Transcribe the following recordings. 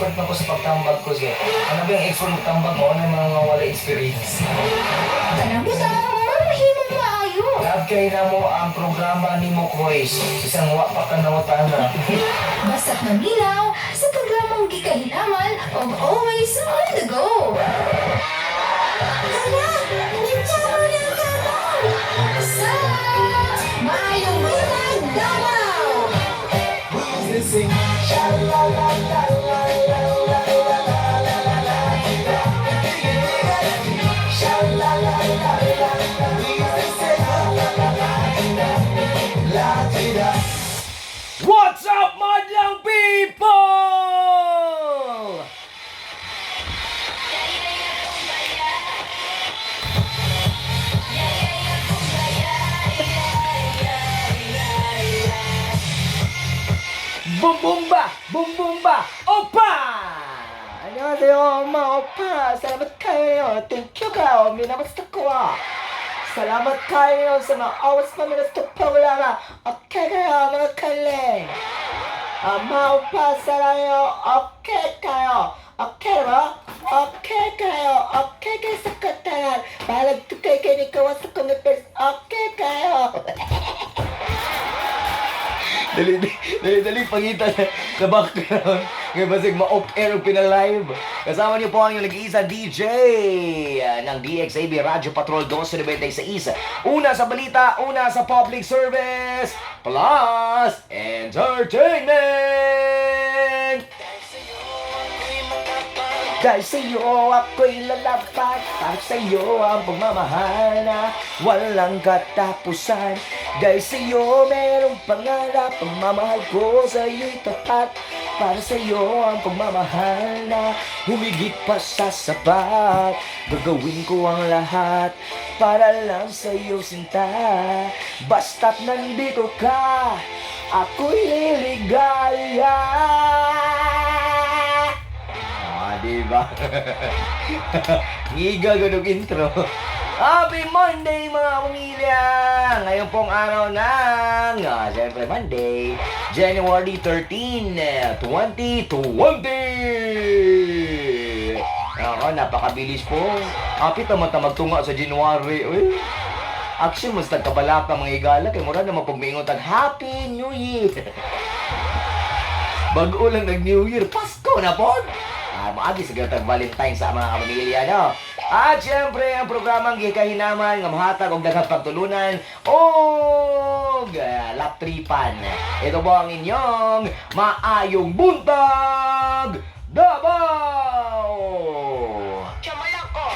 expert na ko sa pagtambag ko siya. Ano ba yung expert magtambag mo? Ano yung mga wala experience? Tanang buta ang mahimong maayo. Love kayo na mo ang programa ni mo, Kois. Isang wapak ka na watana. Basta't manilaw sa programang gikahinaman of always on the go. Hala, nagtsawa ng kabaw. Sa Maayong Buntag, Davao. What's up, madlang people? Bumbumba, opa! 안녕하세요, 엄마, 오빠. Salamat kayo. Thank you kayo. Minamasta ko. Salamat kayo sa mga awas pa minasta programa. Okay kayo, mga kaling. Ama, opa, salayo. Okay kayo. Okay ba? Okay kayo. Okay kayo sa katanan. Balag tukay kayo ni kawas sa kumipis. Okay kayo. Dali, pangita sa background. Ngayon basig ma-off-air ang pinalive. Kasama niyo po ang yung nag-iisa DJ ng DXAB Radyo Patrol 296. Una sa balita, una sa public service, plus entertainment! Dahil sa'yo ako'y lalapat, at sa'yo ang pagmamahal na walang katapusan. Dahil sa'yo merong pangarap, pagmamahal ko sa'yo'y tapat. Para sa'yo ang pagmamahal na humigit pa sa sapat. Gagawin ko ang lahat para lang sa'yo sinta. Basta't nandito ka, ako'y liligaya. Diba? Ngiga ganong intro. Happy Monday mga pamilya! Ngayon pong araw ng, siyempre Monday, January 13, 2020! Ako, napakabilis po. Kapit naman magtunga sa January. Uy. Actually, mas nagkabalaka mga igala. Kaya mura naman pagmingon tag Happy New Year! Bago lang nag-New Year, Pasko na po! Maagi sa gatag Valentine sa mga pamilya, no? At syempre, ang programang gikahinaman, nga mahatag og daghang pagtulunan o laptripan. Ito po ang inyong Maayong Buntag, Davao! Chamalang ko!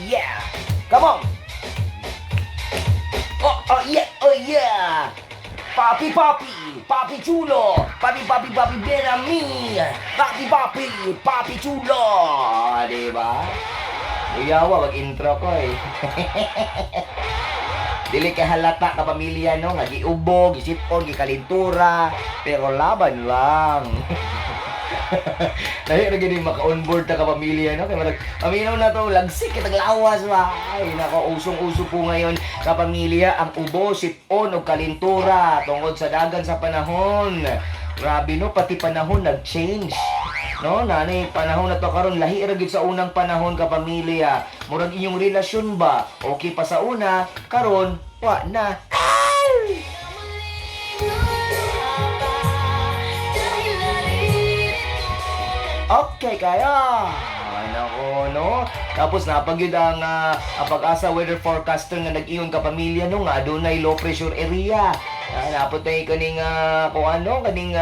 Yeah! Come on! Oh yeah! Papi, chulo. Papi, Benami. Papi, chulo. Diba? Iyawa, mag-intro ko eh. Dili kay halata ka pamilya, no? Nga giubog, gisipon, gikalintura. Pero laban lang. Dahil na gini maka-onboard na kapamilya, no? Kaya marag, aminaw na to, lagsik, kitaglawas ba? Ay, nako, usong-uso po ngayon kapamilya, ang ubo, sipon, o kalintura, tungkol sa dagan sa panahon. Grabe, no? Pati panahon nag-change. No, nanay, panahon na to karon lahi ra gid sa unang panahon kapamilya. Murag inyong relasyon ba? Okay pa sa una, karon wa na. Okay kayo. Ay nako, no? Tapos napagyud ang pag-asa weather forecaster nga nag-iyon kapamilya no nga adunay low pressure area. Napot na kaning kung ano, kaning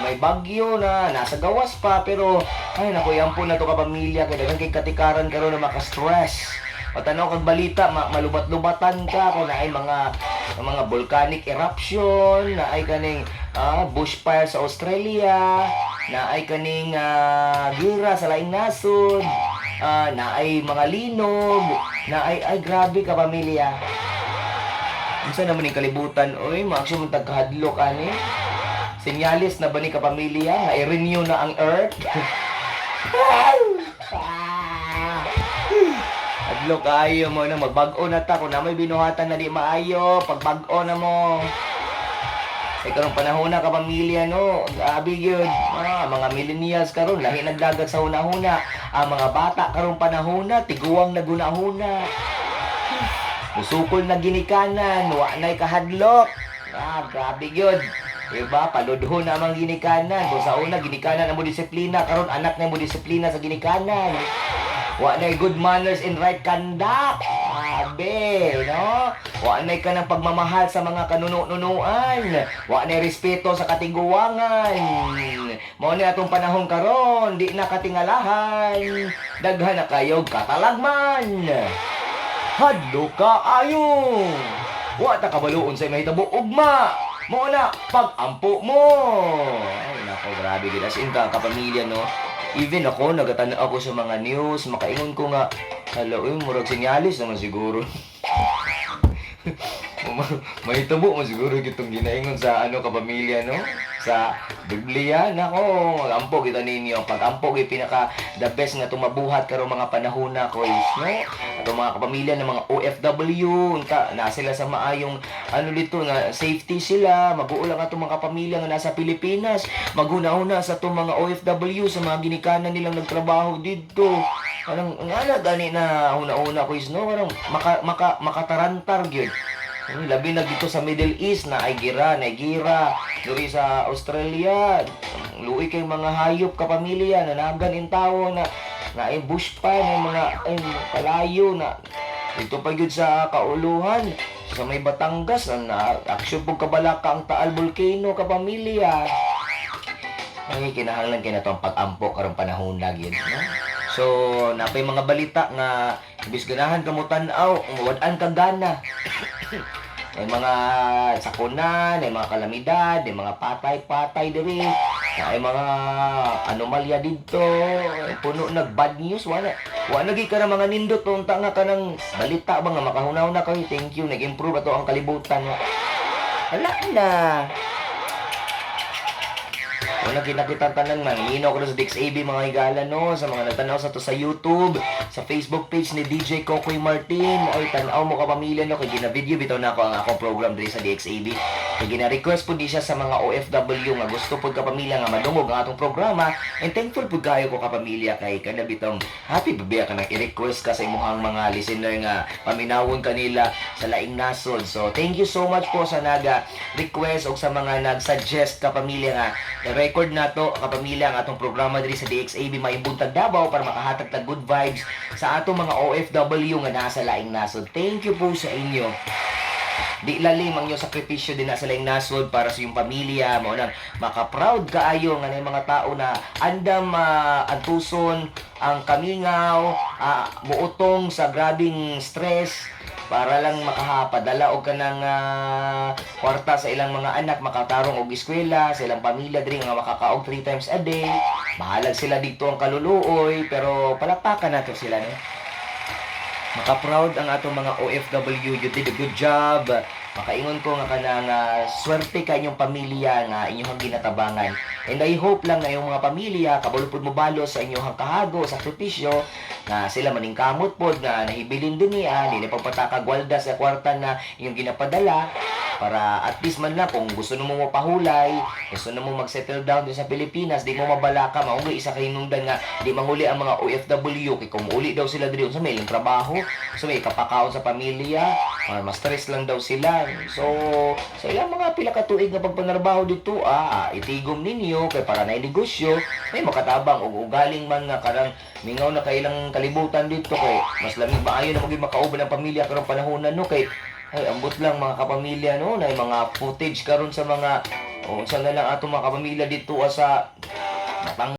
may bagyo na nasa gawas pa pero ay nako yampo na to kapamilya kay daghang kay katikaran karon na maka-stress. Patanaw kag balita, malubat-lubatan ka kung naay mga volcanic eruption, naay kaning bushfire sa Australia, naay kaning gira sa laing nasod, naay mga linog, naay grabe ka pamilya. Unsa naman ning kalibutan oy, maximum tagkahadlok ani. Senyalis na ba ni ka pamilya nga i-renew na ang earth? Adlo kayo mo na magbag-o na ta kung na may binuhatan na di maayo, pagbag-o na mo. karong panahon na kapamilya no, grabe yun. Mga millennials karon lahi nagdagat sa hunahuna. Ang mga bata karong panahon na tiguwang na gunahuna. Musukol na ginikanan, wa na'y kahadlok. Grabe yun. Diba? Paludhon na mga ginikanan. Kung sa una, ginikanan na mo disiplina. Karon anak na mo disiplina sa ginikanan. Wa na'y good manners and right conduct. Grabe, no? Wa na'y ka ng pagmamahal sa mga kanuno-nunuan. Wa na'y respeto sa katiguangan. Mao ni atong panahon karon, di na katingalahan. Daghan na kayo katalagman. Hadlo ka ayo. Wa ta kabaluon sa mahitabo ugma. Mao na pag-ampo mo. Ay nako, grabe gid as in kapamilya no. Even ako, nagatanaw ako sa mga news, makaingon ko nga, hala, murag sinyalis naman siguro. May tabo mo siguro kitong ginaingon sa kapamilya, no? Sa Biblia, nako, mag-ampo kita ninyo. Pag-ampo, pinaka the best nga tumabuhat karong mga panahon na ko is, no? At mga kapamilya ng mga OFW, na sila sa maayong, dito, nga safety sila, mag-uulang atong mga kapamilya nga nasa Pilipinas, maghuna-huna sa itong mga OFW, sa mga ginikanan nilang nagtrabaho dito. Anong, gani na huna-huna ko is, no? Parang makatarantar, yun. Labi na dito sa Middle East na Nigeria, duri sa Australia, luoy kay mga hayop kapamilya na nagan in tao na bush pa na mga palayo na dito pa gyud sa kauluhan sa may Batangas na aksyon pug kabalaka ang Taal Volcano kapamilya. Ay kinahanglan kay nato ang pag-ampo karong panahon lagi, no? So napay mga balita nga imbis ganahan kamo tan-aw, wad-an ka gana. May mga sakunan, may mga kalamidad, may mga patay-patay diri. May mga anomalya dito. Puno nag bad news wala. Wala gi ka na mga nindot unta nga kanang balita ba nga makahunaw na kayo. Thank you, nag-improve ato ang kalibutan. Wala na. Kung nakita tanan man, hinaw ko na sa DXAB mga higala no, sa mga nagtanaw sa to sa YouTube, sa Facebook page ni DJ Kokoy Martin. Ay, tanaw mo kapamilya no, kay gina-video bitaw na ako ang akong program diri sa DXAB. Kay gina-request po di siya sa mga OFW nga gusto po kapamilya nga madungog ang atong programa. And thankful po kayo ko kapamilya kay kada bitong happy babiya ka na i-request ka sa imuhang mga listener nga paminawon kanila sa laing nasod. So, thank you so much po sa naga-request o sa mga nag-suggest kapamilya nga record nato kapamilya ang atong programa diri sa DXAB Maibuntag Davao para makahatag tag good vibes sa atong mga OFW nga nasa laing nasod. Thank you po sa inyo. Di lalim ang inyong sakripisyo din na sa laing nasod para sa iyong pamilya. Mao nang maka-proud kaayo nga na mga tao na andam antuson ang kamingaw, muutong sa grabing stress para lang makapadala og kanang kwarta sa ilang mga anak makatarong og eskwela sa ilang pamilya diri nga makakaog 3 times a day. Mahalag sila dito ang kaluluoy pero palakpakan nato sila no. Maka-proud ang atong mga OFW, you did a good job. Makaingon ko nga kanang swerte ka inyong pamilya nga inyong ginatabangan. And I hope lang na yung mga pamilya kabalo pud mo balo sa inyong kahago, sakripisyo na sila maning kamot pod nga nahibilin din niya, dili pagpataka gwalda sa kwarta na inyong ginapadala para at least man lang kung gusto mo mapahulay, gusto mo mag-settle down din sa Pilipinas, di mo mabala ka, maungay isa kay hinungdan nga di manguli ang mga OFW kay kung uli daw sila diri sa may ilang trabaho, so may kapakaon sa pamilya, mas stress lang daw sila. So sa ilang mga pila ka tuig nga pagpanarbaho dito, itigom ninyo kay para na negosyo, may makatabang og ugaling man nga karang mingaw na kay ilang kalibutan dito kay mas lamig maayo na maging makauban ang pamilya karong panahon no kay ay ambot lang mga kapamilya no na mga footage karon sa mga sa na lang ato mga kapamilya dito sa